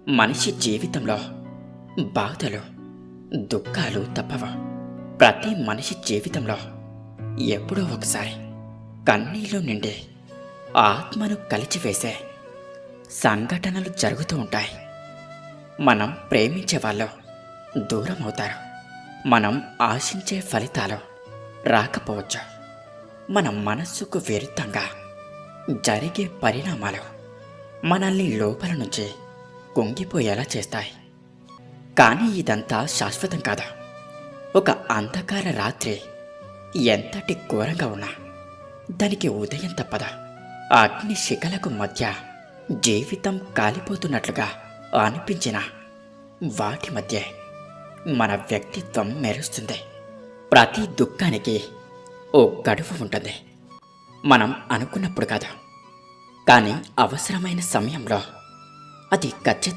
మనిషి జీవితంలో బాధలు, దుఃఖాలు తప్పవు. ప్రతి మనిషి జీవితంలో ఎప్పుడో ఒకసారి కన్నీళ్లు నిండి ఆత్మను కలిచివేసే సంఘటనలు జరుగుతూ ఉంటాయి. మనం ప్రేమించే వాళ్ళు దూరం అవుతారు. మనం ఆశించే ఫలితాలు రాకపోవచ్చు. మన మనస్సుకు విరుద్ధంగా జరిగే పరిణామాలు మనల్ని లోపల నుంచి కుంగిపోయేలా చేస్తాయి. కానీ ఇదంతా శాశ్వతం కాదు. ఒక అంధకార రాత్రి ఎంతటి ఘోరంగా ఉన్నా దానికి ఉదయం తప్పదు. అగ్ని శిఖలకు మధ్య జీవితం కాలిపోతున్నట్లుగా అనిపించిన వాటి మధ్య మన వ్యక్తిత్వం మెరుస్తుంది. ప్రతి దుఃఖానికి ఓ గడువు ఉంటుంది. మనం అనుకున్నప్పుడు కాదు, కానీ అవసరమైన సమయంలో అది ఖచ్చితంగా